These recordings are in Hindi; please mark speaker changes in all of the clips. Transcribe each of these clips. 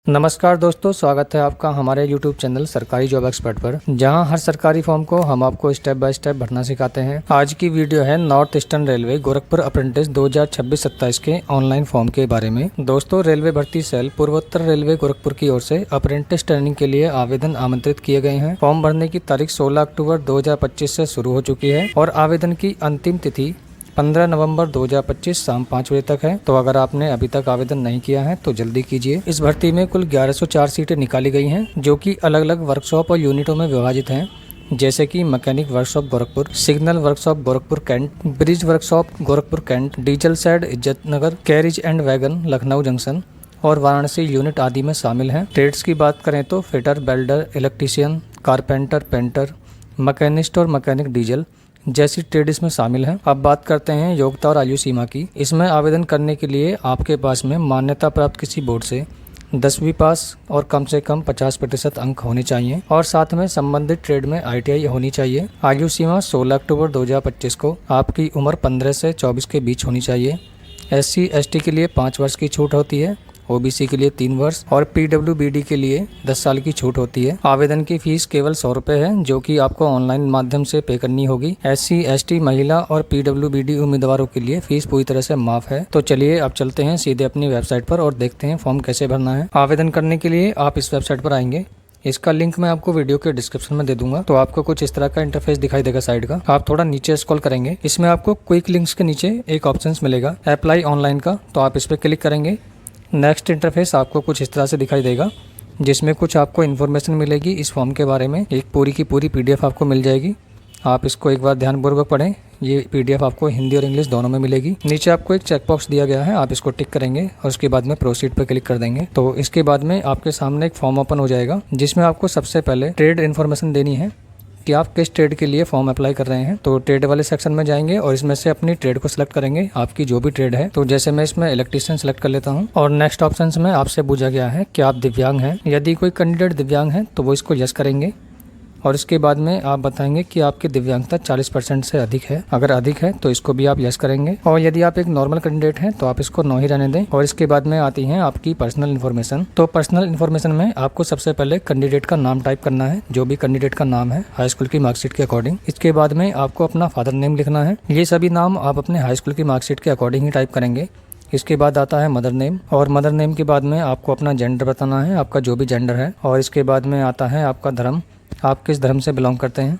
Speaker 1: नमस्कार दोस्तों, स्वागत है आपका हमारे YouTube चैनल सरकारी जॉब एक्सपर्ट पर, जहां हर सरकारी फॉर्म को हम आपको स्टेप बाय स्टेप भरना सिखाते हैं। आज की वीडियो है north eastern railway Gorakhpur apprentice 2026-27 के ऑनलाइन फॉर्म के बारे में। दोस्तों, रेलवे भर्ती सेल पूर्वोत्तर रेलवे गोरखपुर की ओर से अप्रेंटिस ट्रेनिंग के लिए आवेदन आमंत्रित किए गए हैं। फॉर्म भरने की तारीख 16 अक्टूबर 2025 से शुरू हो चुकी है और आवेदन की अंतिम तिथि 15 नवंबर 2025 शाम 5 बजे तक है। तो अगर आपने अभी तक आवेदन नहीं किया है तो जल्दी कीजिए। इस भर्ती में कुल 1104 सीटें निकाली गई हैं, जो कि अलग अलग वर्कशॉप और यूनिटों में विभाजित हैं, जैसे कि mechanic workshop Gorakhpur, signal workshop Gorakhpur cantt, bridge workshop Gorakhpur cantt, diesel shed Izzatnagar, carriage and wagon Lucknow junction और वाराणसी यूनिट आदि में शामिल हैं। ट्रेड्स की बात करें तो fitter, welder, electrician, carpenter, painter, machinist और मैकेनिक डीजल जैसी ट्रेड इसमें शामिल है। अब बात करते हैं योग्यता और आयु सीमा की। इसमें आवेदन करने के लिए आपके पास में मान्यता प्राप्त किसी बोर्ड से 10वीं पास और कम से कम 50% अंक होने चाहिए और साथ में संबंधित ट्रेड में ITI होनी चाहिए। आयु सीमा 16 अक्टूबर 2025 को आपकी उम्र 15 से 24 के बीच होनी चाहिए। SC ST के लिए 5 वर्ष की छूट होती है, OBC के लिए 3 वर्ष और PWBD के लिए 10 साल की छूट होती है। आवेदन की फीस केवल 100 रुपये है, जो कि आपको ऑनलाइन माध्यम से पे करनी होगी। SC ST महिला और PWBD उम्मीदवारों के लिए फीस पूरी तरह से माफ है। तो चलिए अब चलते हैं सीधे अपनी वेबसाइट पर और देखते हैं फॉर्म कैसे भरना है। आवेदन करने के लिए आप इस वेबसाइट पर आएंगे। इसका लिंक मैं आपको वीडियो के डिस्क्रिप्शन में दे दूंगा। तो आपको कुछ इस तरह का इंटरफेस दिखाई देगा साइड का। आप थोड़ा नीचे स्क्रॉल करेंगे, इसमें आपको क्विक लिंक्स के नीचे एक ऑप्शन मिलेगा अप्लाई ऑनलाइन का, तो आप इस पर क्लिक करेंगे। नेक्स्ट इंटरफेस आपको कुछ इस तरह से दिखाई देगा, जिसमें कुछ आपको इन्फॉर्मेशन मिलेगी इस फॉर्म के बारे में। एक पूरी की पूरी PDF आपको मिल जाएगी। आप इसको एक बार ध्यानपूर्वक पढ़ें। ये PDF आपको हिंदी और इंग्लिश दोनों में मिलेगी। नीचे आपको एक चेकबॉक्स दिया गया है, आप इसको टिक करेंगे और उसके बाद में प्रोसीड पर क्लिक कर देंगे। तो इसके बाद में आपके सामने एक फॉर्म ओपन हो जाएगा, जिसमें आपको सबसे पहले ट्रेड इन्फॉर्मेशन देनी है कि आप किस ट्रेड के लिए फॉर्म अप्लाई कर रहे हैं। तो ट्रेड वाले सेक्शन में जाएंगे और इसमें से अपनी ट्रेड को सिलेक्ट करेंगे, आपकी जो भी ट्रेड है। तो जैसे मैं इसमें इलेक्ट्रीशियन सेलेक्ट कर लेता हूं और नेक्स्ट ऑप्शन में आपसे पूछा गया है कि आप दिव्यांग हैं। यदि कोई कैंडिडेट दिव्यांग है तो वो इसको यस करेंगे और इसके बाद में आप बताएंगे कि आपकी दिव्यांगता 40% से अधिक है। अगर अधिक है तो इसको भी आप यस करेंगे और यदि आप एक नॉर्मल कैंडिडेट हैं तो आप इसको नो ही रहने दें। और इसके बाद में आती है आपकी पर्सनल इन्फॉर्मेशन। तो पर्सनल इन्फॉर्मेशन में आपको सबसे पहले कैंडिडेट का नाम टाइप करना है, जो भी कैंडिडेट का नाम है हाई स्कूल की मार्कशीट के अकॉर्डिंग। इसके बाद में आपको अपना फादर नेम लिखना है। ये सभी नाम आप अपने हाई स्कूल की मार्कशीट के अकॉर्डिंग ही टाइप करेंगे। इसके बाद आता है मदर नेम और मदर नेम के बाद में आपको अपना जेंडर बताना है, आपका जो भी जेंडर है। और इसके बाद में आता है आपका धर्म, आप किस धर्म से बिलोंग करते हैं।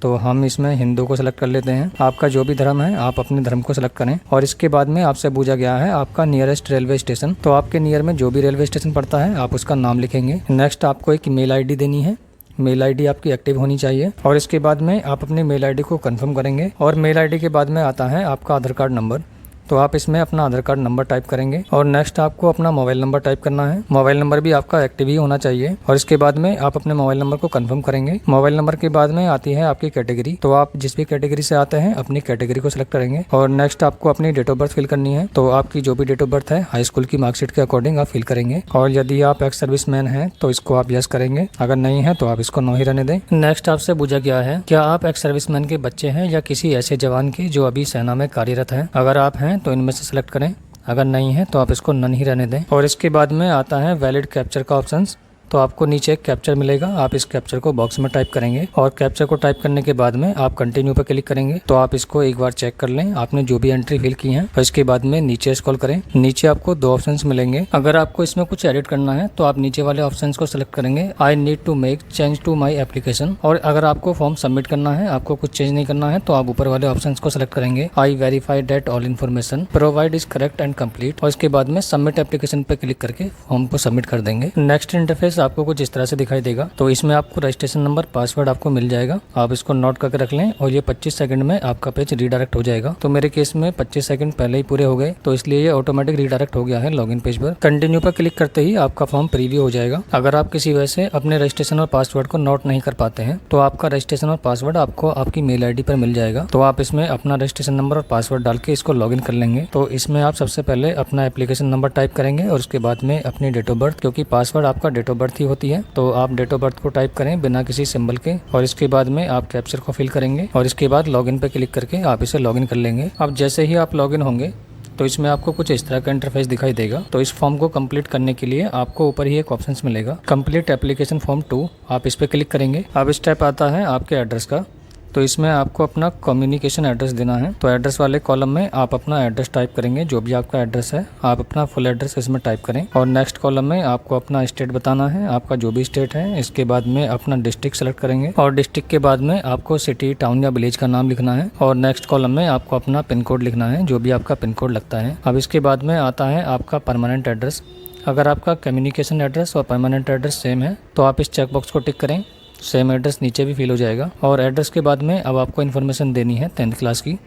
Speaker 1: तो हम इसमें हिंदू को सिलेक्ट कर लेते हैं। आपका जो भी धर्म है आप अपने धर्म को सिलेक्ट करें। और इसके बाद में आपसे पूछा गया है आपका नियरेस्ट रेलवे स्टेशन। तो आपके नियर में जो भी रेलवे स्टेशन पड़ता है आप उसका नाम लिखेंगे। नेक्स्ट आपको एक मेल ID देनी है। मेल ID आपकी एक्टिव होनी चाहिए। और इसके बाद में आप अपनी मेल ID को कंफर्म करेंगे। और मेल ID के बाद में आता है आपका आधार कार्ड नंबर। तो आप इसमें अपना आधार कार्ड नंबर टाइप करेंगे और नेक्स्ट आपको अपना मोबाइल नंबर टाइप करना है। मोबाइल नंबर भी आपका एक्टिव ही होना चाहिए। और इसके बाद में आप अपने मोबाइल नंबर को कंफर्म करेंगे। मोबाइल नंबर के बाद में आती है आपकी कैटेगरी। तो आप जिस भी कैटेगरी से आते हैं अपनी कैटेगरी को सिलेक्ट करेंगे। और नेक्स्ट आपको अपनी डेट ऑफ बर्थ फिल करनी है। तो आपकी जो भी डेट ऑफ बर्थ है हाई स्कूल की मार्कशीट के अकॉर्डिंग आप फिल करेंगे। और यदि आप एक्स सर्विस मैन है तो इसको आप यस करेंगे, अगर नहीं है तो आप इसको नो ही रहने दें। नेक्स्ट आपसे पूछा गया है क्या आप एक्स सर्विस मैन के बच्चे हैं या किसी ऐसे जवान के जो अभी सेना में कार्यरत है। अगर आप हैं तो इनमें से सिलेक्ट करें, अगर नहीं है तो आप इसको नन ही रहने दें। और इसके बाद में आता है वैलिड कैप्चर का ऑप्शंस। तो आपको नीचे एक कैप्चर मिलेगा, आप इस कैप्चर को बॉक्स में टाइप करेंगे और कैप्चर को टाइप करने के बाद में आप कंटिन्यू पर क्लिक करेंगे। तो आप इसको एक बार चेक कर लें आपने जो भी एंट्री फिल की है। और इसके बाद में नीचे स्क्रॉल करें, नीचे आपको 2 ऑप्शंस मिलेंगे। अगर आपको इसमें कुछ एडिट करना है तो आप नीचे वाले ऑप्शंस को सिलेक्ट करेंगे, I need to make change to my application. और अगर आपको फॉर्म सबमिट करना है, आपको कुछ चेंज नहीं करना है, तो आप ऊपर वाले ऑप्शंस को सिलेक्ट करेंगे, I verify that all information provide is correct and complete. और इसके बाद में सबमिट एप्लीकेशन पे क्लिक करके फॉर्म को सबमिट कर देंगे। नेक्स्ट इंटरफेस आपको कुछ इस तरह से दिखाई देगा। तो इसमें आपको रजिस्ट्रेशन नंबर, पासवर्ड आपको मिल जाएगा, आप इसको नोट करके रख लें और ये 25 सेकंड में आपका पेज रीडायरेक्ट हो जाएगा। तो मेरे केस में 25 सेकंड पहले ही पूरे हो गए, तो इसलिए ये ऑटोमेटिक रीडायरेक्ट हो गया है लॉगिन पेज पर। कंटिन्यू पर क्लिक करते ही आपका फॉर्म प्रीव्यू हो जाएगा। अगर आप किसी वजह से अपने रजिस्ट्रेशन और पासवर्ड को नोट नहीं कर पाते हैं तो आपका रजिस्ट्रेशन और पासवर्ड आपको आपकी मेल ID पर मिल जाएगा। तो आप इसमें अपना रजिस्ट्रेशन नंबर और पासवर्ड डाल के इसको लॉगिन कर लेंगे। तो इसमें आप सबसे पहले अपना एप्लीकेशन नंबर टाइप करेंगे और उसके बाद में अपनी डेट ऑफ बर्थ, क्योंकि पासवर्ड आपका डेट ऑफ बर्थ ही होती है। तो आप डेट ऑफ बर्थ को टाइप करें बिना किसी सिंबल के और इसके बाद में आप कैप्चर को फिल करेंगे और इसके बाद लॉगिन पे क्लिक करके आप इसे लॉगिन कर लेंगे। अब जैसे ही आप लॉगिन होंगे तो इसमें आपको कुछ इस तरह का इंटरफेस दिखाई देगा। तो इस फॉर्म को कंप्लीट करने के लिए आपको ऊपर ही एक ऑप्शन मिलेगा कंप्लीट एप्लीकेशन फॉर्म 2, आप इस पर क्लिक करेंगे। अब स्टेप आता है आपके एड्रेस का। तो इसमें आपको अपना कम्युनिकेशन एड्रेस देना है। तो एड्रेस वाले कॉलम में आप अपना एड्रेस टाइप करेंगे, जो भी आपका एड्रेस है आप अपना फुल एड्रेस इसमें टाइप करें। और नेक्स्ट कॉलम में आपको अपना स्टेट बताना है, आपका जो भी स्टेट है। इसके बाद में अपना डिस्ट्रिक्ट सेलेक्ट करेंगे और डिस्ट्रिक्ट के बाद में आपको सिटी, टाउन या विलेज का नाम लिखना है। और नेक्स्ट कॉलम में आपको अपना पिन कोड लिखना है, जो भी आपका पिन कोड लगता है। अब इसके बाद में आता है आपका परमानेंट एड्रेस। अगर आपका कम्युनिकेशन एड्रेस और परमानेंट एड्रेस सेम है तो आप इस चेकबॉक्स को टिक करें, सेम एड्रेस नीचे भी फिल हो जाएगा। और एड्रेस के बाद में अब आपको इन्फॉर्मेशन देनी है 10th क्लास की।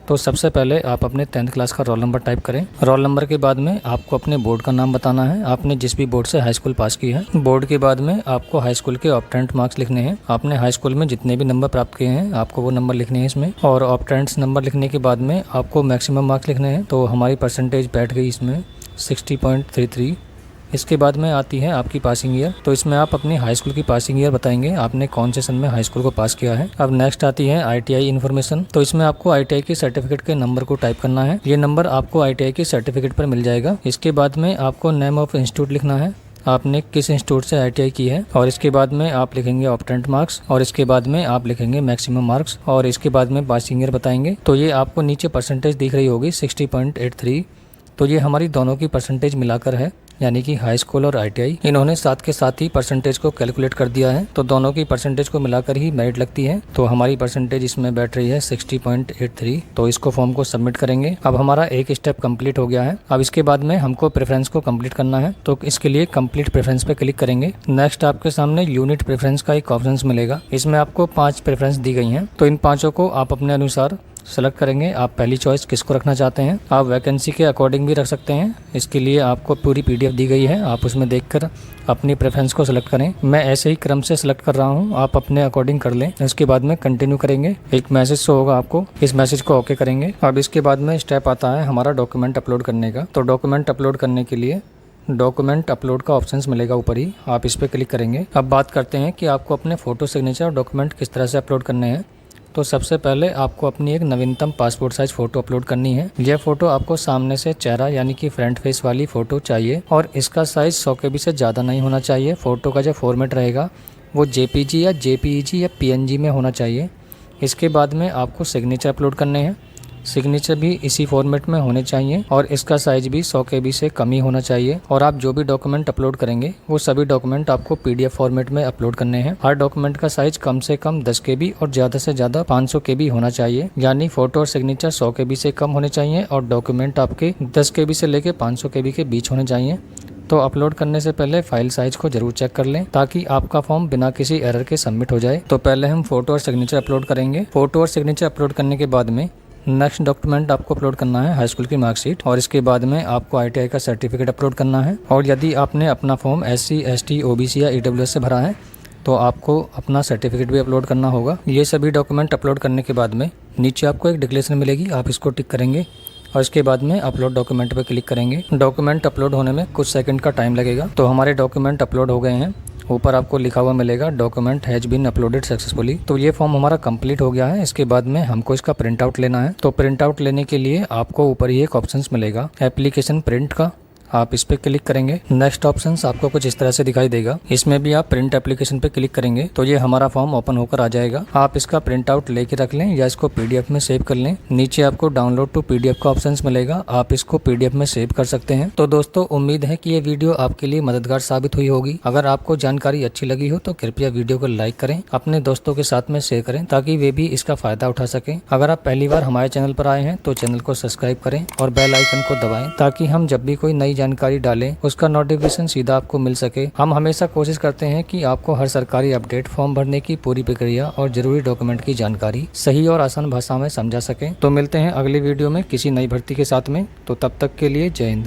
Speaker 1: तो सबसे पहले आप अपने 10th क्लास का रोल नंबर टाइप करें। रोल नंबर के बाद में आपको अपने बोर्ड का नाम बताना है, आपने जिस भी बोर्ड से हाई स्कूल पास की है। बोर्ड के बाद में आपको हाई स्कूल के ऑप्टेंट मार्क्स लिखने हैं, आपने हाई स्कूल में जितने भी नंबर प्राप्त किए हैं आपको वो नंबर लिखने हैं इसमें। और ऑप्टेंट्स नंबर लिखने के बाद में आपको मैक्सिमम मार्क्स लिखने हैं। तो हमारी परसेंटेज बैठ गई इसमें 60.33। इसके बाद में आती है आपकी पासिंग ईयर। तो इसमें आप अपनी हाई स्कूल की पासिंग ईयर बताएंगे, आपने कौन से सन में हाई स्कूल को पास किया है। अब नेक्स्ट आती है ITI इन्फॉर्मेशन। तो इसमें आपको ITI के सर्टिफिकेट के नंबर को टाइप करना है, ये नंबर आपको ITI के सर्टिफिकेट पर मिल जाएगा। इसके बाद में आपको नेम ऑफ इंस्टीट्यूट लिखना है, आपने किस इंस्टीट्यूट से ITI की है। और इसके बाद में आप लिखेंगे ऑप्टेंट मार्क्स और इसके बाद में आप लिखेंगे मैक्सिमम मार्क्स और इसके बाद में पासिंग ईयर बताएंगे। तो ये आपको नीचे परसेंटेज दिख रही होगी 60.83। तो ये हमारी दोनों की परसेंटेज मिलाकर है, यानी कि हाई स्कूल और ITI इन्होंने साथ के साथ ही परसेंटेज को कैलकुलेट कर दिया है। तो दोनों की परसेंटेज को मिलाकर ही मेरिट लगती है। तो हमारी परसेंटेज इसमें बैठ रही है 60.83। तो इसको फॉर्म को सबमिट करेंगे। अब हमारा एक स्टेप कंप्लीट हो गया है। अब इसके बाद में हमको प्रेफरेंस को कंप्लीट करना है। तो इसके लिए कंप्लीट प्रेफरेंस पे क्लिक करेंगे। नेक्स्ट आपके सामने यूनिट प्रेफरेंस का एक ऑप्शन मिलेगा, इसमें आपको 5 प्रेफरेंस दी गई हैं। तो इन 5 को आप अपने अनुसार सेलेक्ट करेंगे, आप पहली चॉइस किसको रखना चाहते हैं। आप वैकेंसी के अकॉर्डिंग भी रख सकते हैं, इसके लिए आपको पूरी PDF दी गई है, आप उसमें देखकर अपनी प्रेफरेंस को सिलेक्ट करें। मैं ऐसे ही क्रम से सिलेक्ट कर रहा हूं, आप अपने अकॉर्डिंग कर लें। इसके बाद में कंटिन्यू करेंगे, एक मैसेज शो होगा आपको, इस मैसेज को ओके करेंगे। अब इसके बाद में स्टेप आता है हमारा डॉक्यूमेंट अपलोड करने का। तो डॉक्यूमेंट अपलोड करने के लिए डॉक्यूमेंट अपलोड का ऑप्शन मिलेगा ऊपर ही, आप इस पर क्लिक करेंगे। अब बात करते हैं कि आपको अपने फोटो, सिग्नेचर और डॉक्यूमेंट किस तरह से अपलोड करने हैं। तो सबसे पहले आपको अपनी एक नवीनतम पासपोर्ट साइज फ़ोटो अपलोड करनी है। यह फ़ोटो आपको सामने से चेहरा यानी कि फ्रंट फेस वाली फ़ोटो चाहिए और इसका साइज़ 100 KB से ज़्यादा नहीं होना चाहिए। फ़ोटो का जो फॉर्मेट रहेगा वो JPG या JPEG या PNG में होना चाहिए। इसके बाद में आपको सिग्नेचर अपलोड करने हैं, सिग्नेचर भी इसी फॉर्मेट में होने चाहिए और इसका साइज भी 100 KB से कम ही होना चाहिए। और आप जो भी डॉक्यूमेंट अपलोड करेंगे वो सभी डॉक्यूमेंट आपको PDF फॉर्मेट में अपलोड करने हैं। हर डॉक्यूमेंट का साइज कम से कम 10 KB और ज़्यादा से ज़्यादा 500 KB होना चाहिए, यानी फोटो और सिग्नेचर 100 KB से कम होने चाहिए और डॉक्यूमेंट आपके 10 KB से लेके 500 KB के बीच होने चाहिए। तो अपलोड करने से पहले फाइल साइज को जरूर चेक कर लें ताकि आपका फॉर्म बिना किसी एरर के सबमिट हो जाए। तो पहले हम फोटो और सिग्नेचर अपलोड करेंगे। फोटो और सिग्नेचर अपलोड करने के बाद में नेक्स्ट डॉक्यूमेंट आपको अपलोड करना है हाई स्कूल की मार्कशीट और इसके बाद में आपको ITI का सर्टिफिकेट अपलोड करना है। और यदि आपने अपना फॉर्म SC, ST, OBC या EWS से भरा है तो आपको अपना सर्टिफिकेट भी अपलोड करना होगा। ये सभी डॉक्यूमेंट अपलोड करने के बाद में नीचे आपको एक डिक्लेरेशन मिलेगी, आप इसको टिक करेंगे और इसके बाद में अपलोड डॉक्यूमेंट पर क्लिक करेंगे। डॉक्यूमेंट अपलोड होने में कुछ सेकंड का टाइम लगेगा। तो हमारे डॉक्यूमेंट अपलोड हो गए हैं, ऊपर आपको लिखा हुआ मिलेगा document has been uploaded successfully. तो ये फॉर्म हमारा कंप्लीट हो गया है। इसके बाद में हमको इसका प्रिंट आउट लेना है। तो प्रिंट आउट लेने के लिए आपको ऊपर ही एक ऑप्शन मिलेगा एप्लीकेशन प्रिंट का, आप इस पे क्लिक करेंगे। नेक्स्ट ऑप्शंस आपको कुछ इस तरह से दिखाई देगा, इसमें भी आप प्रिंट एप्लीकेशन पे क्लिक करेंगे तो ये हमारा फॉर्म ओपन होकर आ जाएगा। आप इसका प्रिंट आउट लेके रख लें या इसको PDF में सेव कर लें। नीचे आपको डाउनलोड टू PDF का ऑप्शन मिलेगा, आप इसको PDF में सेव कर सकते हैं। तो दोस्तों उम्मीद है कि ये वीडियो आपके लिए मददगार साबित हुई होगी। अगर आपको जानकारी अच्छी लगी हो तो कृपया वीडियो को लाइक करें, अपने दोस्तों के साथ में शेयर करें ताकि वे भी इसका फायदा उठा सकें। अगर आप पहली बार हमारे चैनल पर आए हैं तो चैनल को सब्सक्राइब करें और बेल आइकन को दबाएं ताकि हम जब भी कोई नई जानकारी डालें उसका नोटिफिकेशन सीधा आपको मिल सके। हम हमेशा कोशिश करते हैं कि आपको हर सरकारी अपडेट, फॉर्म भरने की पूरी प्रक्रिया और जरूरी डॉक्यूमेंट की जानकारी सही और आसान भाषा में समझा सकें। तो मिलते हैं अगली वीडियो में किसी नई भर्ती के साथ में। तो तब तक के लिए जय हिंद।